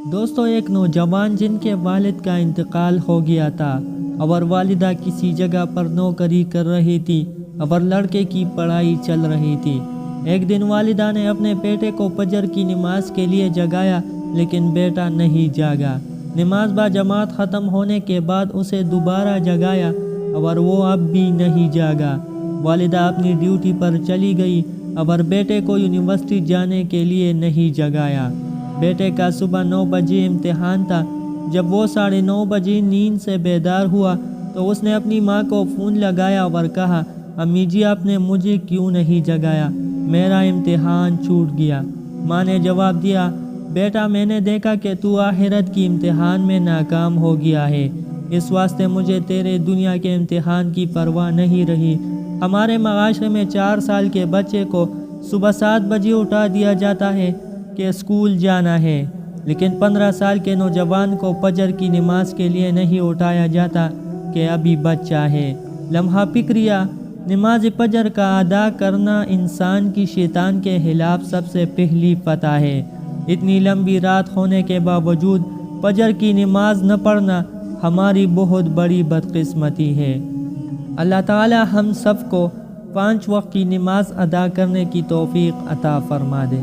دوستو، ایک نوجوان جن کے والد کا انتقال ہو گیا تھا اور والدہ کسی جگہ پر نوکری کر رہی تھی اور لڑکے کی پڑھائی چل رہی تھی۔ ایک دن والدہ نے اپنے بیٹے کو فجر کی نماز کے لیے جگایا، لیکن بیٹا نہیں جاگا۔ نماز با جماعت ختم ہونے کے بعد اسے دوبارہ جگایا اور وہ اب بھی نہیں جاگا۔ والدہ اپنی ڈیوٹی پر چلی گئی اور بیٹے کو یونیورسٹی جانے کے لیے نہیں جگایا۔ بیٹے کا صبح 9 بجے امتحان تھا۔ جب وہ 9:30 بجے نیند سے بیدار ہوا تو اس نے اپنی ماں کو فون لگایا اور کہا، امی جی آپ نے مجھے کیوں نہیں جگایا؟ میرا امتحان چھوٹ گیا۔ ماں نے جواب دیا، بیٹا میں نے دیکھا کہ تو آخرت کی امتحان میں ناکام ہو گیا ہے، اس واسطے مجھے تیرے دنیا کے امتحان کی پرواہ نہیں رہی۔ ہمارے معاشرے میں 4 سال کے بچے کو صبح 7 بجے اٹھا دیا جاتا ہے کہ اسکول جانا ہے، لیکن 15 سال کے نوجوان کو فجر کی نماز کے لیے نہیں اٹھایا جاتا کہ ابھی بچہ ہے۔ لمحہ فکریہ، نماز فجر کا ادا کرنا انسان کی شیطان کے خلاف سب سے پہلی فتح ہے۔ اتنی لمبی رات ہونے کے باوجود فجر کی نماز نہ پڑھنا ہماری بہت بڑی بدقسمتی ہے۔ اللہ تعالی ہم سب کو 5 وقت کی نماز ادا کرنے کی توفیق عطا فرما دے۔